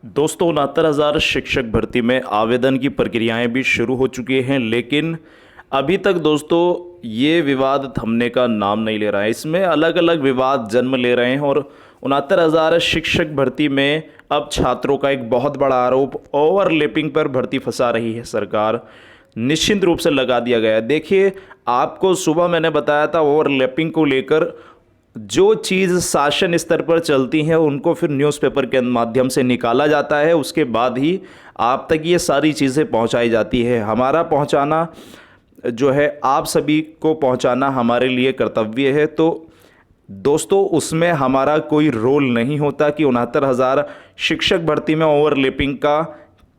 दोस्तों 69,000 शिक्षक भर्ती में आवेदन की प्रक्रियाएं भी शुरू हो चुकी हैं, लेकिन अभी तक दोस्तों ये विवाद थमने का नाम नहीं ले रहा है। इसमें अलग अलग विवाद जन्म ले रहे हैं और 69,000 शिक्षक भर्ती में अब छात्रों का एक बहुत बड़ा आरोप ओवरलैपिंग पर भर्ती फंसा रही है सरकार, निश्चित रूप से लगा दिया गया है। देखिए, आपको सुबह मैंने बताया था ओवरलैपिंग को लेकर जो चीज़ शासन स्तर पर चलती हैं उनको फिर न्यूज़पेपर के माध्यम से निकाला जाता है, उसके बाद ही आप तक ये सारी चीज़ें पहुंचाई जाती है। हमारा पहुंचाना जो है, आप सभी को पहुंचाना हमारे लिए कर्तव्य है। तो दोस्तों उसमें हमारा कोई रोल नहीं होता कि 69,000 शिक्षक भर्ती में ओवरलैपिंग का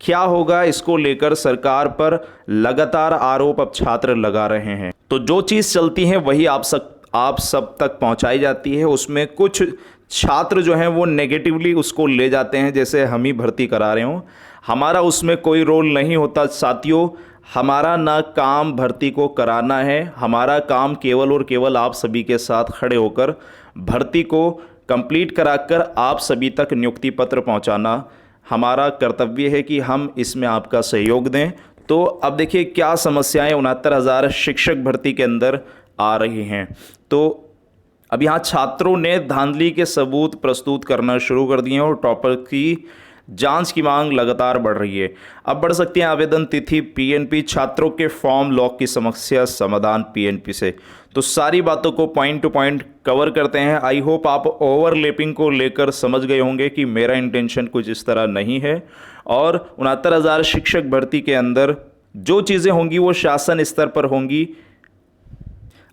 क्या होगा। इसको लेकर सरकार पर लगातार आरोप अब छात्र लगा रहे हैं। तो जो चीज़ चलती है वही आप सब तक पहुंचाई जाती है। उसमें कुछ छात्र जो हैं वो नेगेटिवली उसको ले जाते हैं, जैसे हम ही भर्ती करा रहे हों। हमारा उसमें कोई रोल नहीं होता साथियों। हमारा ना काम भर्ती को कराना है, हमारा काम केवल और केवल आप सभी के साथ खड़े होकर भर्ती को कंप्लीट कराकर आप सभी तक नियुक्ति पत्र पहुंचाना हमारा कर्तव्य है कि हम इसमें आपका सहयोग दें। तो अब देखिए क्या समस्याएं 69,000 शिक्षक भर्ती के अंदर आ रही हैं। तो अब यहाँ छात्रों ने धांधली के सबूत प्रस्तुत करना शुरू कर दिए हैं और टॉपर की जांच की मांग लगातार बढ़ रही है। अब बढ़ सकती है आवेदन तिथि पीएनपी, छात्रों के फॉर्म लॉक की समस्या समाधान पीएनपी से। तो सारी बातों को पॉइंट टू पॉइंट कवर करते हैं। आई होप आप ओवरलैपिंग को लेकर समझ गए होंगे कि मेरा इंटेंशन कुछ इस तरह नहीं है। और 69,000 शिक्षक भर्ती के अंदर जो चीज़ें होंगी वो शासन स्तर पर होंगी।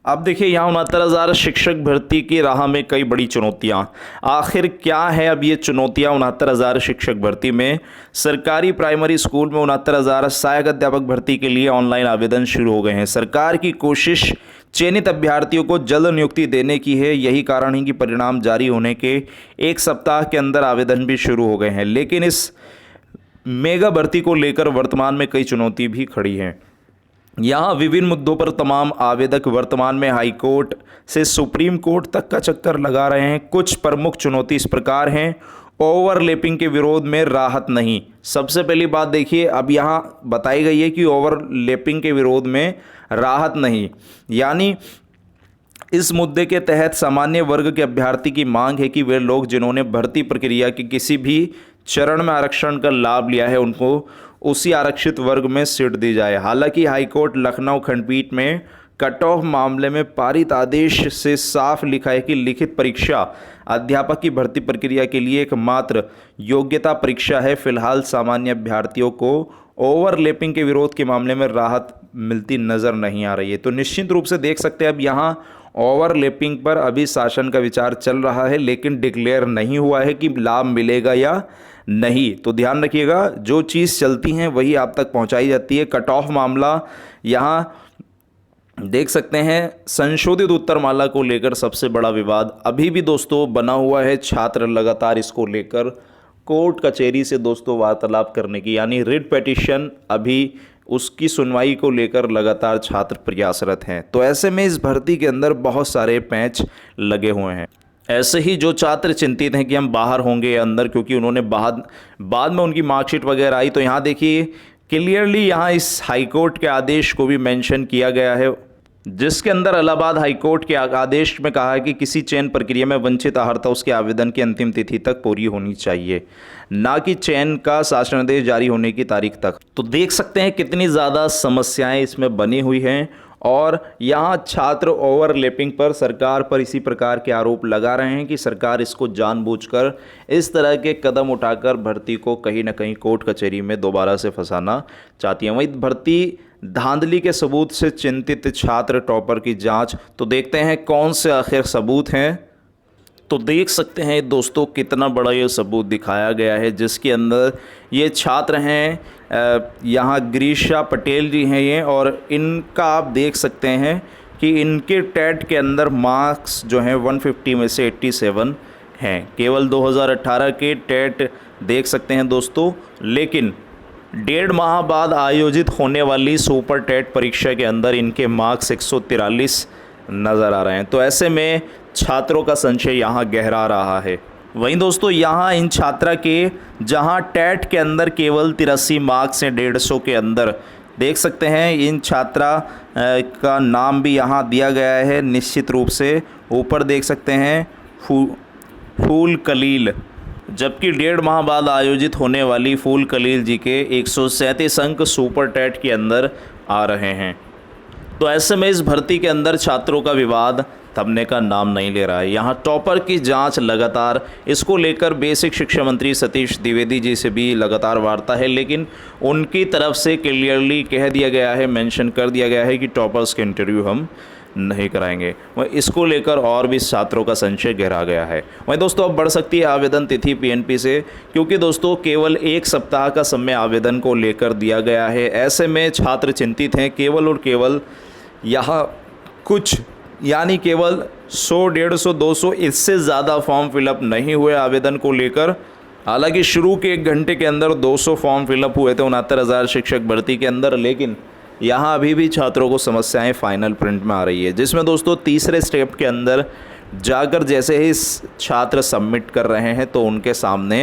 अब देखिए यहाँ 69,000 शिक्षक भर्ती की राह में कई बड़ी चुनौतियाँ। आखिर क्या है अब ये चुनौतियाँ 69,000 शिक्षक भर्ती में? सरकारी प्राइमरी स्कूल में 69,000 सहायक अध्यापक भर्ती के लिए ऑनलाइन आवेदन शुरू हो गए हैं। सरकार की कोशिश चयनित अभ्यर्थियों को जल्द नियुक्ति देने की है। यही कारण है कि परिणाम जारी होने के एक सप्ताह के अंदर आवेदन भी शुरू हो गए हैं। लेकिन इस मेगा भर्ती को लेकर वर्तमान में कई चुनौती भी खड़ी हैं। यहाँ विभिन्न मुद्दों पर तमाम आवेदक वर्तमान में हाई कोर्ट से सुप्रीम कोर्ट तक का चक्कर लगा रहे हैं। कुछ प्रमुख चुनौती इस प्रकार हैं। ओवरलैपिंग के विरोध में राहत नहीं। सबसे पहली बात देखिए, अब यहाँ बताई गई है कि ओवरलैपिंग के विरोध में राहत नहीं, यानी इस मुद्दे के तहत सामान्य वर्ग के अभ्यर्थी की मांग है कि वे लोग जिन्होंने भर्ती प्रक्रिया के किसी भी चरण में आरक्षण का लाभ लिया है उनको उसी आरक्षित वर्ग में सीट दी जाए। हालांकि हाईकोर्ट लखनऊ खंडपीठ में कट ऑफ मामले में पारित आदेश से साफ लिखा है कि लिखित परीक्षा अध्यापक की भर्ती प्रक्रिया के लिए एकमात्र योग्यता परीक्षा है। फिलहाल सामान्य अभ्यर्थियों को ओवरलैपिंग के विरोध के मामले में राहत मिलती नज़र नहीं आ रही है। तो निश्चित रूप से देख सकते हैं अब यहाँ ओवरलैपिंग पर अभी शासन का विचार चल रहा है, लेकिन डिक्लेयर नहीं हुआ है कि लाभ मिलेगा या नहीं। तो ध्यान रखिएगा, जो चीज़ चलती हैं वही आप तक पहुंचाई जाती है। कट ऑफ मामला यहाँ देख सकते हैं। संशोधित उत्तरमाला को लेकर सबसे बड़ा विवाद अभी भी दोस्तों बना हुआ है। छात्र लगातार इसको लेकर कोर्ट कचहरी से दोस्तों वार्तालाप करने की, यानी रिट पिटीशन, अभी उसकी सुनवाई को लेकर लगातार छात्र प्रयासरत हैं। तो ऐसे में इस भर्ती के अंदर बहुत सारे पैंच लगे हुए हैं। ऐसे ही जो छात्र चिंतित हैं कि हम बाहर होंगे या अंदर, क्योंकि उन्होंने बाद में उनकी मार्कशीट वगैरह आई, तो यहाँ देखिए क्लियरली यहाँ इस हाईकोर्ट के आदेश को भी मेंशन किया गया है, जिसके अंदर इलाहाबाद हाईकोर्ट के आदेश में कहा है कि किसी चयन प्रक्रिया में वंचित अहर्ता उसके आवेदन की अंतिम तिथि तक पूरी होनी चाहिए, ना कि चयन का शासनादेश जारी होने की तारीख तक। तो देख सकते हैं कितनी ज़्यादा समस्याएं इसमें बनी हुई हैं। और यहाँ छात्र ओवरलैपिंग पर सरकार पर इसी प्रकार के आरोप लगा रहे हैं कि सरकार इसको जानबूझकर इस तरह के कदम उठाकर भर्ती को कहीं ना कहीं कोर्ट कचहरी में दोबारा से फंसाना चाहती है। वहीं भर्ती धांधली के सबूत से चिंतित छात्र टॉपर की जांच। तो देखते हैं कौन से आखिर सबूत हैं। तो देख सकते हैं दोस्तों कितना बड़ा ये सबूत दिखाया गया है, जिसके अंदर ये छात्र हैं, यहाँ ग्रीशा पटेल जी हैं ये, और इनका आप देख सकते हैं कि इनके टेट के अंदर मार्क्स जो हैं 150 में से 87 हैं। केवल 2018 के टेट देख सकते हैं दोस्तों, लेकिन 1.5 माह बाद आयोजित होने वाली सुपर टेट परीक्षा के अंदर इनके मार्क्स 143 नज़र आ रहे हैं। तो ऐसे में छात्रों का संशय यहाँ गहरा रहा है। वहीं दोस्तों यहाँ इन छात्रा के जहाँ टेट के अंदर केवल 83 मार्क्स हैं 150 के अंदर, देख सकते हैं इन छात्रा का नाम भी यहाँ दिया गया है निश्चित रूप से। ऊपर देख सकते हैं फूल कलील, जबकि 1.5 माह बाद आयोजित होने वाली फूल कलील जी के 137 अंक सुपर टेट के अंदर आ रहे हैं। तो ऐसे में इस भर्ती के अंदर छात्रों का विवाद थमने का नाम नहीं ले रहा है। यहाँ टॉपर की जांच लगातार, इसको लेकर बेसिक शिक्षा मंत्री सतीश द्विवेदी जी से भी लगातार वार्ता है, लेकिन उनकी तरफ से क्लियरली कह दिया गया है, मेंशन कर दिया गया है कि टॉपर्स के इंटरव्यू हम नहीं कराएंगे। वह इसको लेकर और भी छात्रों का संशय गहरा गया है। वहीं दोस्तों अब बढ़ सकती है आवेदन तिथि पीएनपी से, क्योंकि दोस्तों केवल 1 सप्ताह का समय आवेदन को लेकर दिया गया है। ऐसे में छात्र चिंतित हैं। केवल और केवल यहाँ कुछ यानी केवल 100, 150, 200 इससे ज़्यादा फॉर्म फिलअप नहीं हुए आवेदन को लेकर। हालांकि शुरू के 1 घंटे के अंदर 200 फॉर्म फिलअप हुए थे 69,000 शिक्षक भर्ती के अंदर, लेकिन यहाँ अभी भी छात्रों को समस्याएं फाइनल प्रिंट में आ रही है, जिसमें दोस्तों तीसरे स्टेप के अंदर जाकर जैसे ही छात्र सबमिट कर रहे हैं तो उनके सामने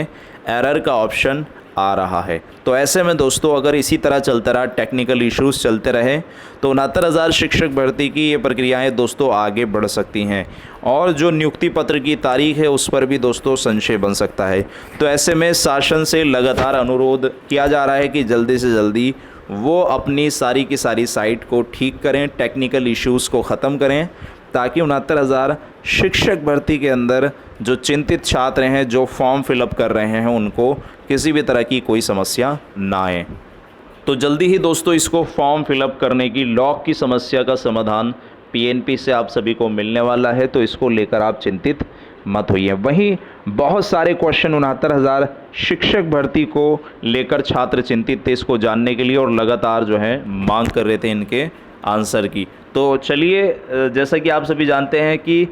एरर का ऑप्शन आ रहा है। तो ऐसे में दोस्तों अगर इसी तरह चलता रहा, टेक्निकल इश्यूज चलते रहे, तो 69,000 शिक्षक भर्ती की ये प्रक्रियाएं दोस्तों आगे बढ़ सकती हैं और जो नियुक्ति पत्र की तारीख है उस पर भी दोस्तों संशय बन सकता है। तो ऐसे में शासन से लगातार अनुरोध किया जा रहा है कि जल्दी से जल्दी वो अपनी सारी की सारी साइट को ठीक करें, टेक्निकल इश्यूज़ को ख़त्म करें, ताकि 69,000 शिक्षक भर्ती के अंदर जो चिंतित छात्र हैं, जो फॉर्म फिलअप कर रहे हैं, उनको किसी भी तरह की कोई समस्या ना आए। तो जल्दी ही दोस्तों इसको फॉर्म फिलअप करने की लॉक की समस्या का समाधान पीएनपी से आप सभी को मिलने वाला है, तो इसको लेकर आप चिंतित मत होइए। वहीं बहुत सारे क्वेश्चन 69,000 शिक्षक भर्ती को लेकर छात्र चिंतित थे इसको जानने के लिए और लगातार जो है मांग कर रहे थे इनके आंसर की। तो चलिए, जैसा कि आप सभी जानते हैं कि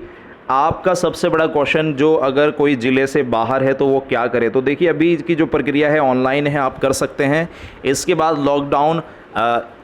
आपका सबसे बड़ा क्वेश्चन जो अगर कोई ज़िले से बाहर है तो वो क्या करे। तो देखिए अभी की जो प्रक्रिया है ऑनलाइन है, आप कर सकते हैं। इसके बाद लॉकडाउन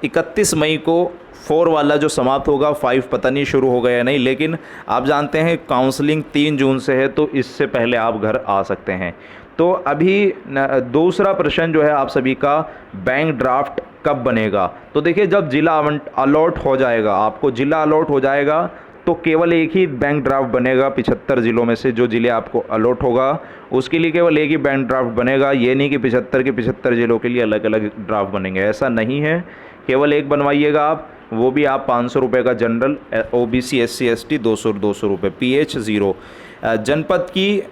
31 मई को 4 वाला जो समाप्त होगा, 5 पता नहीं शुरू हो गया या नहीं, लेकिन आप जानते हैं काउंसलिंग 3 जून से है, तो इससे पहले आप घर आ सकते हैं। तो अभी दूसरा प्रश्न जो है आप सभी का, बैंक ड्राफ्ट कब बनेगा। तो देखिए जब जिला अलॉट हो जाएगा, आपको जिला अलॉट हो जाएगा तो केवल एक ही बैंक ड्राफ्ट बनेगा। 75 ज़िलों में से जो ज़िले आपको अलॉट होगा उसके लिए केवल एक ही बैंक ड्राफ्ट बनेगा। ये नहीं कि 75 के 75 ज़िलों के लिए अलग अलग ड्राफ्ट बनेंगे, ऐसा नहीं है। केवल एक बनवाइएगा आप, वो भी आप 500 रुपये का जनरल, ओबीसी SC ST 200 रुपये, PH 0। जनपद की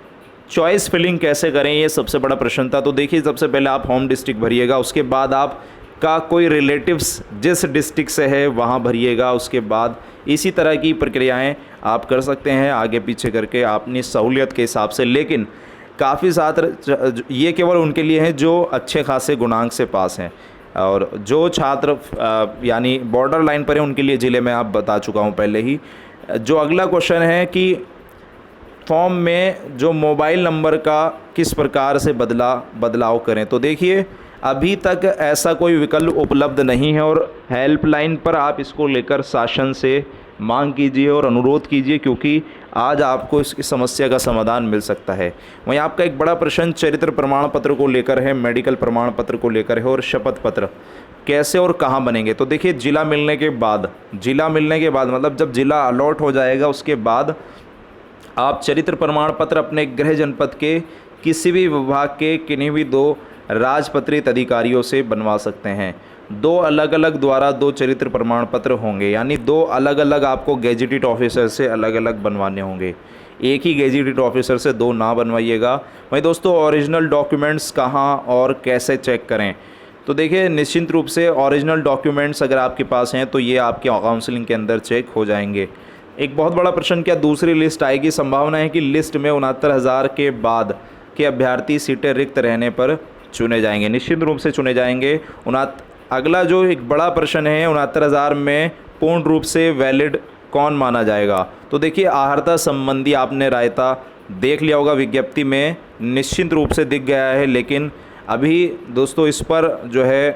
चॉइस फिलिंग कैसे करें, ये सबसे बड़ा प्रश्न था। तो देखिए सबसे पहले आप होम डिस्ट्रिक्ट भरिएगा, उसके बाद आप का कोई रिलेटिव्स जिस डिस्ट्रिक्ट से है वहाँ भरिएगा। उसके बाद इसी तरह की प्रक्रियाएं आप कर सकते हैं आगे पीछे करके अपनी सहूलियत के हिसाब से। लेकिन काफ़ी छात्र, ये केवल उनके लिए हैं जो अच्छे खासे गुणांक से पास हैं, और जो छात्र यानी बॉर्डर लाइन पर हैं उनके लिए ज़िले में आप बता चुका हूँ पहले ही। जो अगला क्वेश्चन है कि फॉर्म में जो मोबाइल नंबर का किस प्रकार से बदलाव करें। तो देखिए अभी तक ऐसा कोई विकल्प उपलब्ध नहीं है और हेल्पलाइन पर आप इसको लेकर शासन से मांग कीजिए और अनुरोध कीजिए, क्योंकि आज आपको इसकी समस्या का समाधान मिल सकता है। वहीं आपका एक बड़ा प्रश्न चरित्र प्रमाण पत्र को लेकर है, मेडिकल प्रमाण पत्र को लेकर है और शपथ पत्र कैसे और कहाँ बनेंगे। तो देखिए जिला मिलने के बाद मतलब जब जिला अलॉट हो जाएगा उसके बाद आप चरित्र प्रमाण पत्र अपने गृह जनपद के किसी भी विभाग के किन्हीं भी 2 राजपत्रित अधिकारियों से बनवा सकते हैं। 2 अलग अलग द्वारा 2 चरित्र प्रमाण पत्र होंगे, यानी 2 अलग अलग आपको गेजेटेड ऑफिसर से अलग अलग बनवाने होंगे। एक ही गेजेटेड ऑफिसर से 2 ना बनवाइएगा। वहीं दोस्तों ओरिजिनल डॉक्यूमेंट्स कहाँ और कैसे चेक करें। तो देखिए निश्चित रूप से ओरिजिनल डॉक्यूमेंट्स अगर आपके पास हैं तो ये आपके काउंसलिंग के अंदर चेक हो जाएंगे। एक बहुत बड़ा प्रश्न, क्या दूसरी लिस्ट आएगी। संभावना है कि लिस्ट में 69,000 के बाद के अभ्यर्थी सीटें रिक्त रहने पर चुने जाएंगे, निश्चित रूप से चुने जाएंगे। अगला जो एक बड़ा प्रश्न है 69,000 में पूर्ण रूप से वैलिड कौन माना जाएगा। तो देखिए आहर्ता संबंधी आपने रायता देख लिया होगा, विज्ञप्ति में निश्चित रूप से दिख गया है, लेकिन अभी दोस्तों इस पर जो है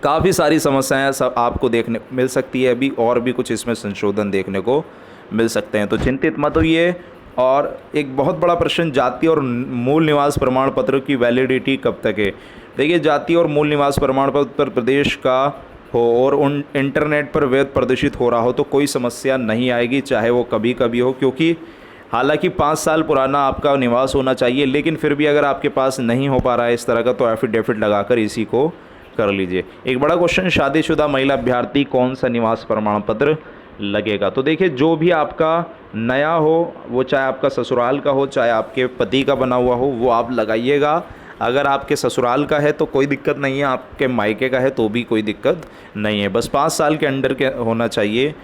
काफ़ी सारी समस्याएं सब आपको देखने मिल सकती है अभी, और भी कुछ इसमें संशोधन देखने को मिल सकते हैं। तो चिंतित मत होइए, और एक बहुत बड़ा प्रश्न, जाति और मूल निवास प्रमाण पत्र की वैलिडिटी कब तक है। देखिए, जाति और मूल निवास प्रमाण पत्र प्रदेश का हो और उन इंटरनेट पर वैध प्रदर्शित हो रहा हो तो कोई समस्या नहीं आएगी, चाहे वो कभी कभी हो, क्योंकि हालांकि 5 साल पुराना आपका निवास होना चाहिए, लेकिन फिर भी अगर आपके पास नहीं हो पा रहा है इस तरह का तो एफिडेविट लगाकर इसी को कर लीजिए। एक बड़ा क्वेश्चन, शादीशुदा महिला अभ्यर्थी कौन सा निवास प्रमाण पत्र लगेगा। तो देखिए, जो भी आपका नया हो, वो चाहे आपका ससुराल का हो चाहे आपके पति का बना हुआ हो, वो आप लगाइएगा। अगर आपके ससुराल का है तो कोई दिक्कत नहीं है, आपके मायके का है तो भी कोई दिक्कत नहीं है, बस 5 साल के अंडर के होना चाहिए।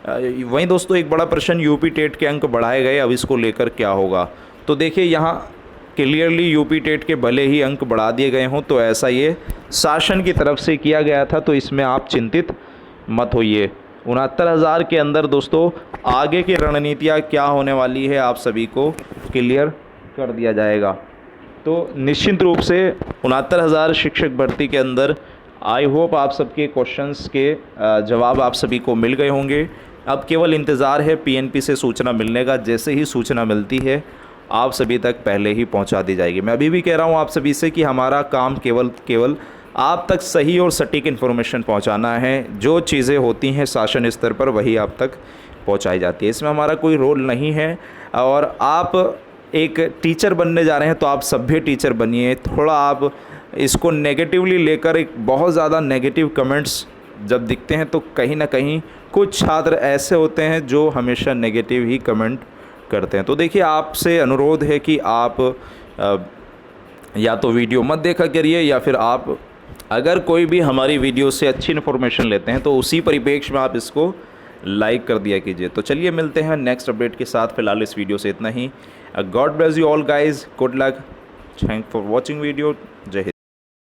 वहीं दोस्तों एक बड़ा प्रश्न, यूपी टेट के अंक बढ़ाए गए, अब इसको लेकर क्या होगा। तो देखिए, यहाँ क्लियरली यूपी टेट के भले ही अंक बढ़ा दिए गए हों तो ऐसा ये शासन की तरफ से किया गया था, तो इसमें आप चिंतित मत होइए। 69,000 के अंदर दोस्तों आगे की रणनीतियाँ क्या होने वाली है आप सभी को क्लियर कर दिया जाएगा। तो निश्चित रूप से 69,000 शिक्षक भर्ती के अंदर आई होप आप सबके क्वेश्चंस के जवाब आप सभी को मिल गए होंगे। अब केवल इंतज़ार है पीएनपी से सूचना मिलने का। जैसे ही सूचना मिलती है आप सभी तक पहले ही पहुंचा दी जाएगी। मैं अभी भी कह रहा हूं आप सभी से कि हमारा काम केवल आप तक सही और सटीक इन्फॉर्मेशन पहुंचाना है। जो चीज़ें होती हैं शासन स्तर पर वही आप तक पहुंचाई जाती है, इसमें हमारा कोई रोल नहीं है। और आप एक टीचर बनने जा रहे हैं तो आप सभ्य टीचर बनिए। थोड़ा आप इसको नेगेटिवली लेकर, एक बहुत ज़्यादा नेगेटिव कमेंट्स जब दिखते हैं तो कहीं ना कहीं कुछ छात्र ऐसे होते हैं जो हमेशा नेगेटिव ही कमेंट करते हैं। तो देखिए, आपसे अनुरोध है कि आप या तो वीडियो मत देखा करिए, या फिर आप अगर कोई भी हमारी वीडियो से अच्छी इन्फॉर्मेशन लेते हैं तो उसी परिप्रेक्ष्य में आप इसको लाइक कर दिया कीजिए। तो चलिए मिलते हैं नेक्स्ट अपडेट के साथ। फिलहाल इस वीडियो से इतना ही। God bless you all guys, good luck, thank for watching video. जय हिंद।